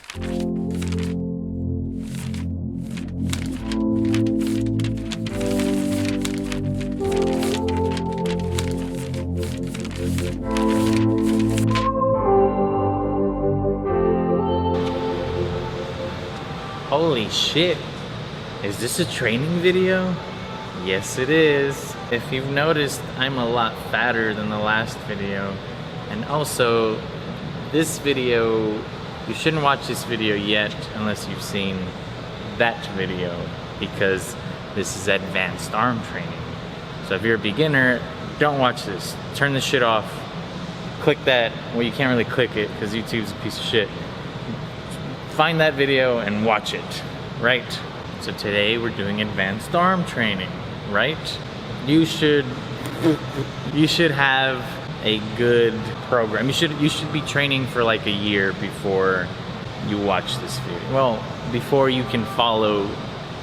Holy shit, is this a training video? Yes it is. If you've noticed, I'm a lot fatter than the last video. And also, this video, you shouldn't watch this video yet unless you've seen that video, because this is advanced arm training. So if you're a beginner, don't watch this. Turn this shit off. Click that. Well, you can't really click it because YouTube's a piece of shit. Find that video and watch it, right? So today we're doing advanced arm training, right? You should have a good program. You should be training for like a year before you watch this video. Well, before you can follow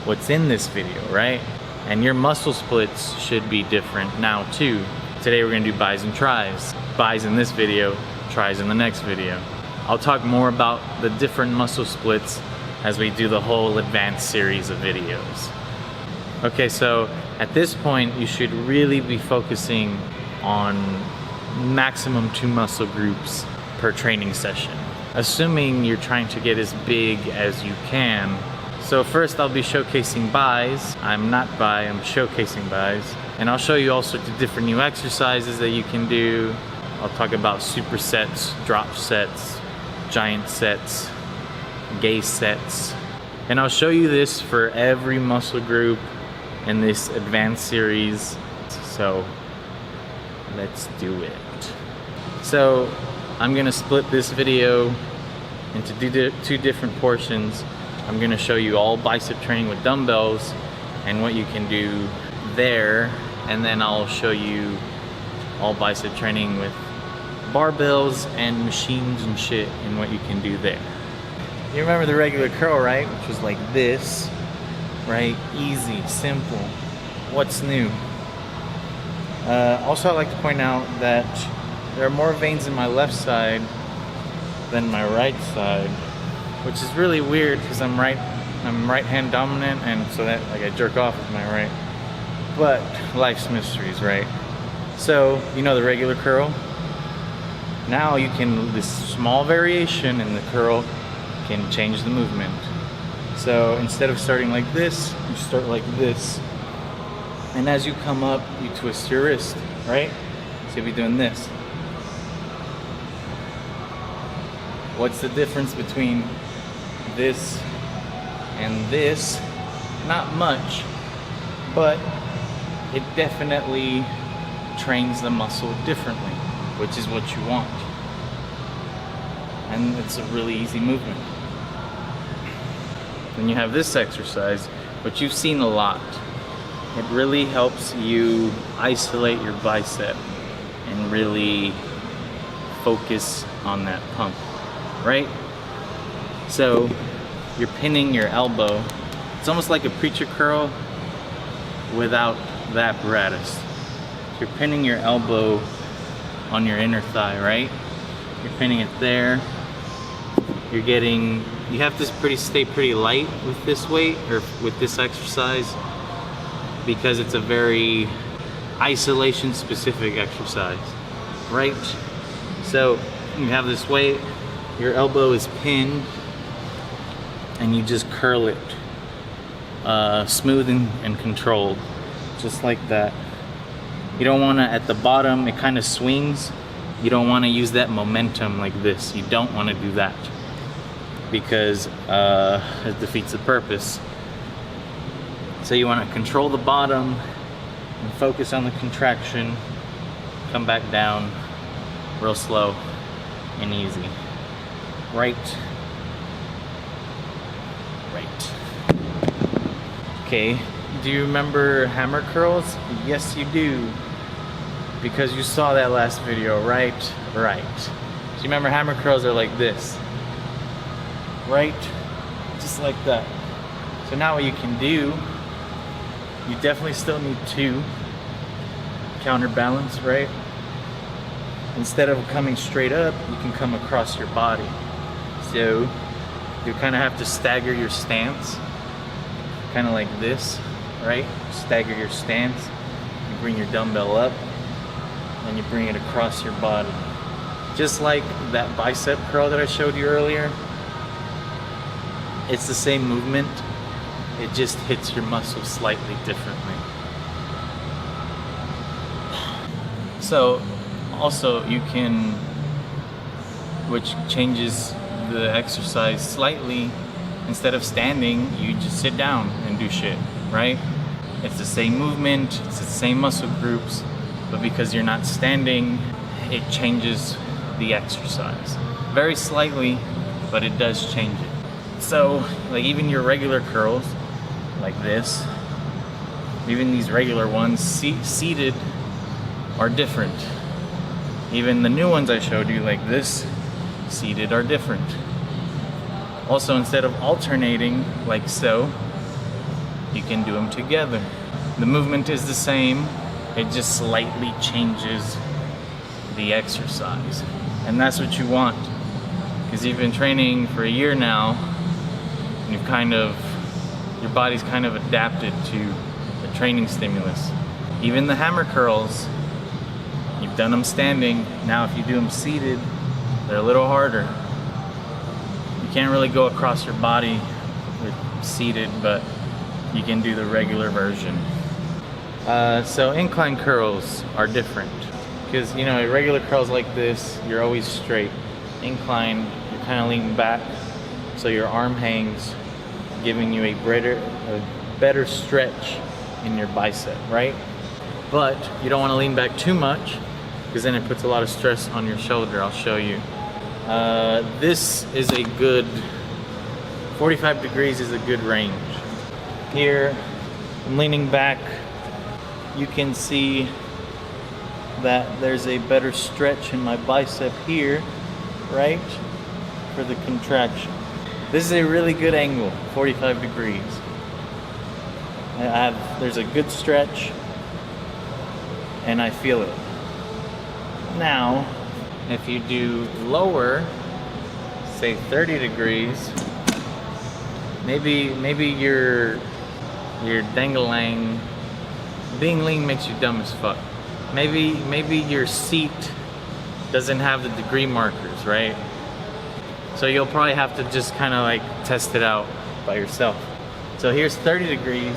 what's in this video, right? And your muscle splits should be different now too. Today we're gonna do bis and tris. Bis in this video, tris in the next video. I'll talk more about the different muscle splits as we do the whole advanced series of videos. Okay, so at this point, you should really be focusing on maximum 2 muscle groups per training session, assuming you're trying to get as big as you can. So first I'll be showcasing bis. I'm not bi, I'm showcasing bis. And I'll show you all sorts of different new exercises that you can do. I'll talk about supersets, drop sets, giant sets, gay sets. And I'll show you this for every muscle group in this advanced series. So let's do it. So I'm gonna split this video into 2 different portions. I'm gonna show you all bicep training with dumbbells and what you can do there. And then I'll show you all bicep training with barbells and machines and shit and what you can do there. You remember the regular curl, right? Which was like this, right? Easy, simple. What's new? Also, I'd like to point out that there are more veins in my left side than my right side, which is really weird because I'm right hand dominant, and so that like I jerk off with my right. But life's mysteries, right? So you know the regular curl. Now you can, this small variation in the curl can change the movement. So instead of starting like this, you start like this. And as you come up, you twist your wrist, right? So you'll be doing this. What's the difference between this and this? Not much, but it definitely trains the muscle differently, which is what you want. And it's a really easy movement. Then you have this exercise, which you've seen a lot. It really helps you isolate your bicep and really focus on that pump, right? So you're pinning your elbow. It's almost like a preacher curl without the apparatus. You're pinning your elbow on your inner thigh, right? You're pinning it there. You have to stay pretty light with this weight or with this exercise because it's a very isolation specific exercise, right? So you have this weight, your elbow is pinned, and you just curl it smooth and controlled, just like that. You don't want to, at the bottom, it kind of swings. You don't want to use that momentum like this. You don't want to do that because it defeats the purpose. So you want to control the bottom and focus on the contraction. Come back down real slow and easy. Right. Right. Okay, do you remember hammer curls? Yes, you do. Because you saw that last video, right? Right. So you remember hammer curls are like this. Right? Just like that. So now what you can do, you definitely still need to counterbalance, right? Instead of coming straight up, you can come across your body. So you kind of have to stagger your stance, kind of like this, right? Stagger your stance. You bring your dumbbell up, and you bring it across your body. Just like that bicep curl that I showed you earlier. It's the same movement, it just hits your muscle slightly differently. So, also you can, which changes the exercise slightly, instead of standing, you just sit down and do shit, right? It's the same movement, it's the same muscle groups, but because you're not standing, it changes the exercise. Very slightly, but it does change it. So, like even your regular curls, like this, even these regular ones, seated, are different. Even the new ones I showed you, like this, seated, are different. Also, instead of alternating, like so, you can do them together. The movement is the same, it just slightly changes the exercise. And that's what you want. Because you've been training for a year now, and your body's kind of adapted to the training stimulus. Even the hammer curls, you've done them standing. Now if you do them seated, they're a little harder. You can't really go across your body with seated, but you can do the regular version. So incline curls are different. Because, you know, regular curls like this, you're always straight. Incline, you're kind of leaning back, so your arm hangs, giving you a better stretch in your bicep, right? But you don't want to lean back too much, because then it puts a lot of stress on your shoulder. I'll show you. This is a good, 45 degrees is a good range. Here, I'm leaning back. You can see that there's a better stretch in my bicep here, right? For the contraction. This is a really good angle, 45 degrees. There's a good stretch, and I feel it. Now, if you do lower, say 30 degrees, maybe you're dangling. Being lean makes you dumb as fuck. Maybe your seat doesn't have the degree markers, right? So you'll probably have to just kind of like test it out by yourself. So here's 30 degrees,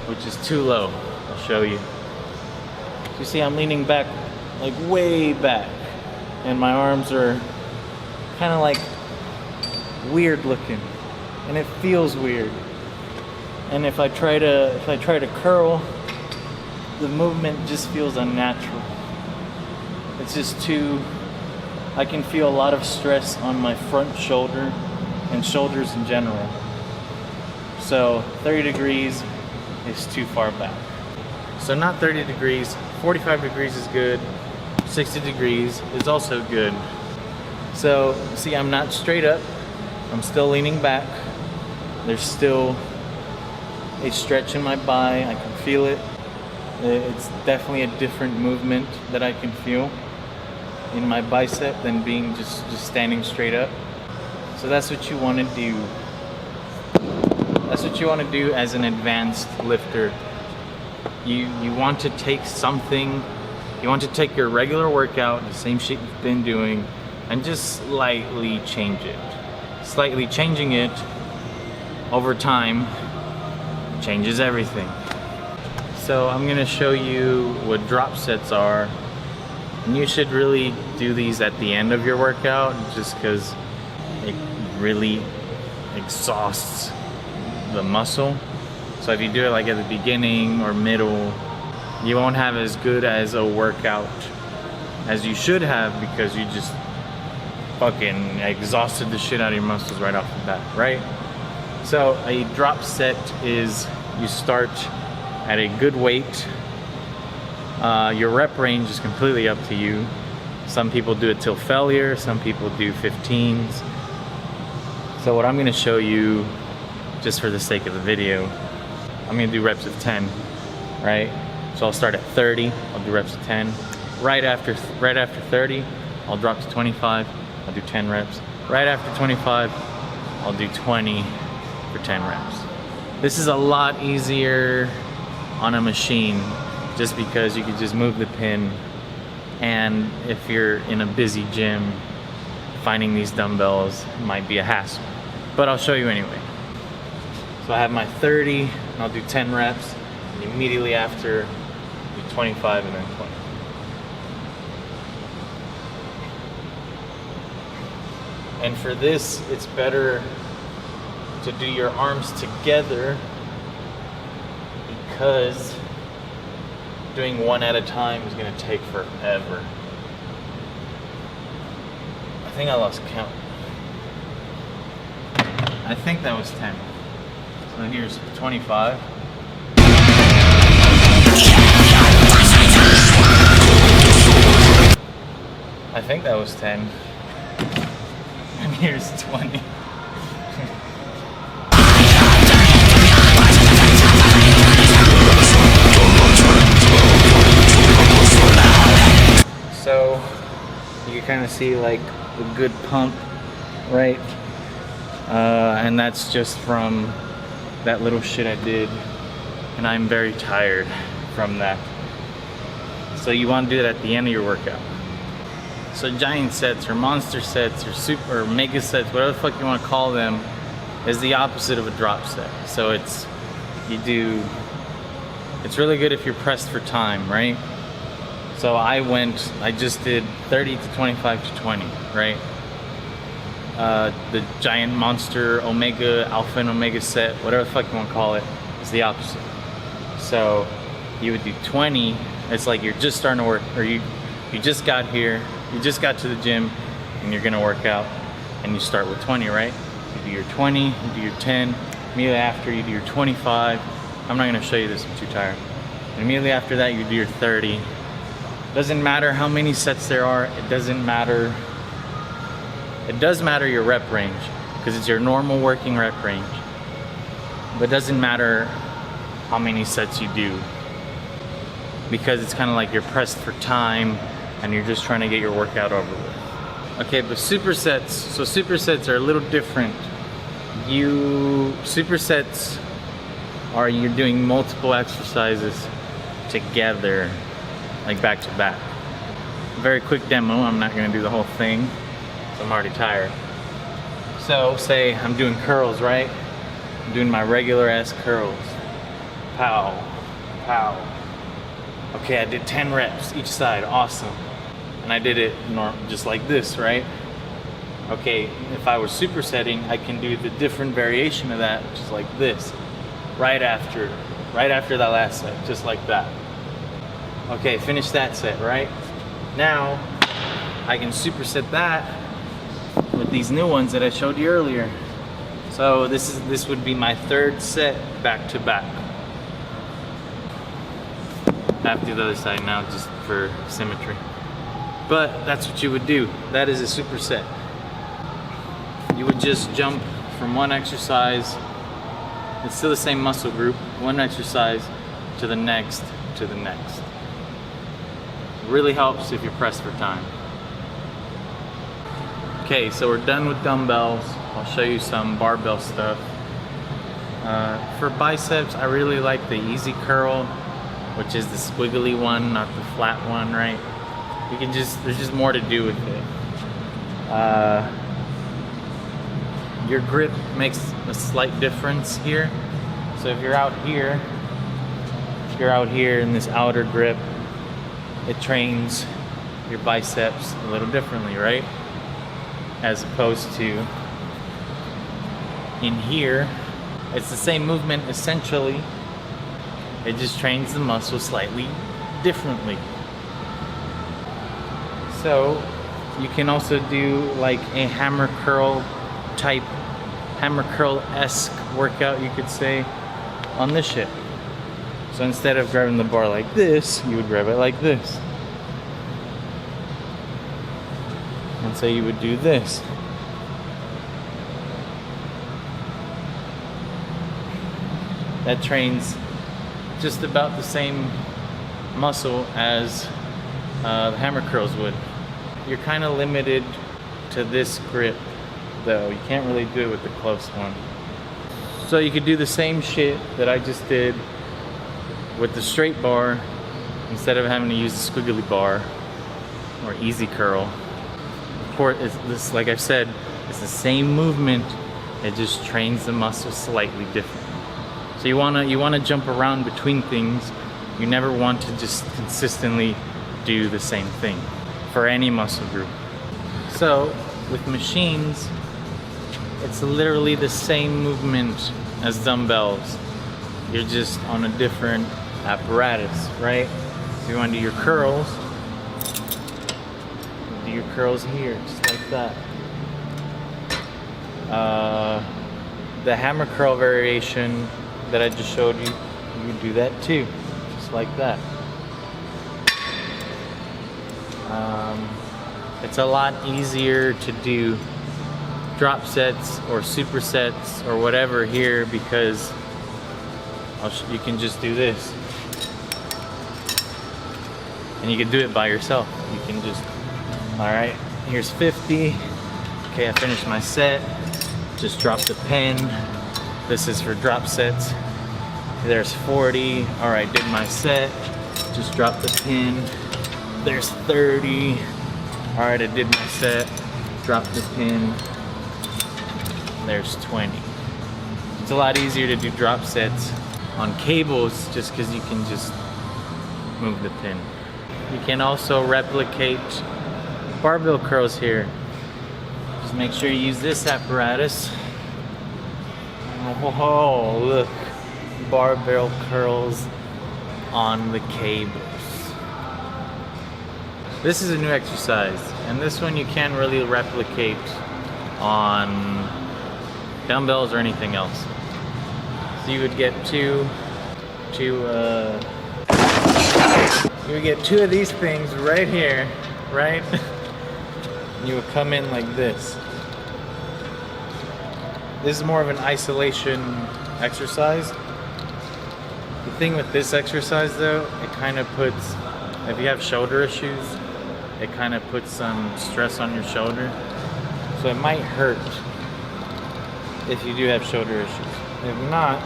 which is too low. I'll show you. You see I'm leaning back, like way back, and my arms are kind of like weird looking, and it feels weird. And if I try to curl, the movement just feels unnatural. It's just too, I can feel a lot of stress on my front shoulder and shoulders in general. So 30 degrees is too far back. So not 30 degrees, 45 degrees is good, 60 degrees is also good. So see, I'm not straight up, I'm still leaning back. There's still a stretch in my bi, I can feel it. It's definitely a different movement that I can feel in my bicep than being just standing straight up. So that's what you want to do. That's what you want to do as an advanced lifter. You want to take something, you want to take your regular workout, the same shit you've been doing, and just slightly change it. Slightly changing it over time changes everything. So I'm gonna show you what drop sets are, and you should really do these at the end of your workout, just because it really exhausts the muscle. So if you do it like at the beginning or middle, you won't have as good as a workout as you should have, because you just fucking exhausted the shit out of your muscles right off the bat, right? So a drop set is, you start at a good weight. Your rep range is completely up to you. Some people do it till failure, some people do 15s. So what I'm gonna show you, just for the sake of the video, I'm gonna do reps of 10, right? So I'll start at 30, I'll do reps of 10. Right after 30, I'll drop to 25, I'll do 10 reps. Right after 25, I'll do 20 for 10 reps. This is a lot easier on a machine just because you can just move the pin, and if you're in a busy gym, finding these dumbbells might be a hassle. But I'll show you anyway. So I have my 30, and I'll do 10 reps, and immediately after, do 25 and then 20. And for this, it's better to do your arms together because doing one at a time is gonna take forever. I think I lost count. I think that was 10. So here's 25. I think that was 10. And here's 20. So you can kind of see like a good pump, right? And that's just from that little shit I did, and I'm very tired from that. So you want to do that at the end of your workout. So giant sets or monster sets or super or mega sets, whatever the fuck you want to call them, is the opposite of a drop set. So it's really good if you're pressed for time, right? So I just did 30 to 25 to 20, right? The giant monster omega, alpha and omega set, whatever the fuck you want to call it, is the opposite. So you would do 20, it's like you're just starting to work, or you just got here, you just got to the gym, and you're gonna work out, and you start with 20, right? You do your 20, you do your 10, immediately after you do your 25. I'm not gonna show you this, I'm too tired. And immediately after that, you do your 30. Doesn't matter how many sets there are, it doesn't matter. It does matter your rep range, because it's your normal working rep range. But it doesn't matter how many sets you do, because it's kind of like you're pressed for time and you're just trying to get your workout over with. Okay, but supersets, so supersets are a little different. Supersets are you're doing multiple exercises together, like back to back. Very quick demo, I'm not gonna do the whole thing, so I'm already tired. So say I'm doing curls, right? I'm doing my regular ass curls. Pow, pow. Okay, I did 10 reps each side, awesome. And I did it just like this, right? Okay, if I was supersetting, I can do the different variation of that, which is like this. Right after that last set, just like that. Okay, finish that set, right? Now, I can superset that with these new ones that I showed you earlier. So this would be my third set back to back. I have to do the other side now just for symmetry. But that's what you would do. That is a superset. You would just jump from one exercise, it's still the same muscle group, one exercise to the next, to the next. It really helps if you're pressed for time. Okay, so we're done with dumbbells. I'll show you some barbell stuff. For biceps, I really like the easy curl, which is the squiggly one, not the flat one, right? There's just more to do with it. Your grip makes a slight difference here. So if you're out here in this outer grip, it trains your biceps a little differently, right? As opposed to in here, it's the same movement essentially. It just trains the muscle slightly differently. So you can also do like a hammer curl-esque workout, you could say, on this shit. So instead of grabbing the bar like this, you would grab it like this. And so you would do this. That trains just about the same muscle as the hammer curls would. You're kind of limited to this grip, though. You can't really do it with the close one. So you could do the same shit that I just did with the straight bar instead of having to use the squiggly bar or easy curl. Of course, this, like I've said, it's the same movement. It just trains the muscle slightly different. So you wanna jump around between things. You never want to just consistently do the same thing for any muscle group. So with machines, it's literally the same movement as dumbbells. You're just on a different apparatus, right? So you want to do your curls. Do your curls here, just like that. The hammer curl variation that I just showed you, you can do that too, just like that. It's a lot easier to do drop sets or supersets or whatever here because you can just do this. And you can do it by yourself. You can just, all right, here's 50. Okay, I finished my set. Just drop the pin. This is for drop sets. There's 40. All right, did my set. Just drop the pin. There's 30. All right, I did my set. Drop the pin. There's 20. It's a lot easier to do drop sets on cables just because you can just move the pin. You can also replicate barbell curls here. Just make sure you use this apparatus. Oh, look. Barbell curls on the cables. This is a new exercise, and this one you can't really replicate on dumbbells or anything else. So you would get two of these things right here, right? You would come in like this. This is more of an isolation exercise. The thing with this exercise though, it kind of puts, if you have shoulder issues, it kind of puts some stress on your shoulder. So it might hurt if you do have shoulder issues. If not,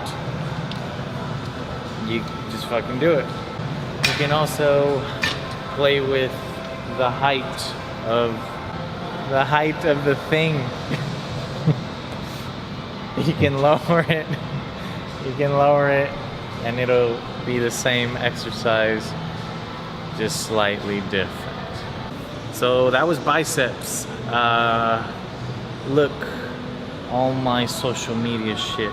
you just fucking do it. You can also play with the height of the thing. You can lower it. You can lower it and it'll be the same exercise, just slightly different. So that was biceps. Look, all my social media shit,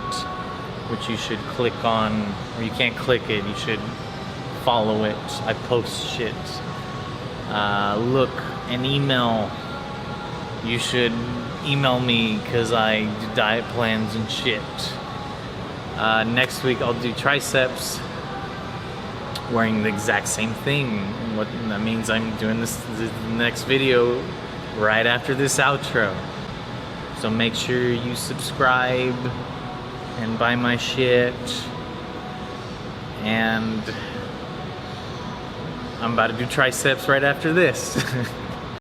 which you should click on, or you can't click it, you should follow it. I post shit. Look, an email. You should email me because I do diet plans and shit. Next week I'll do triceps wearing the exact same thing. What that means, I'm doing this the next video right after this outro. So make sure you subscribe and buy my shit. And I'm about to do triceps right after this.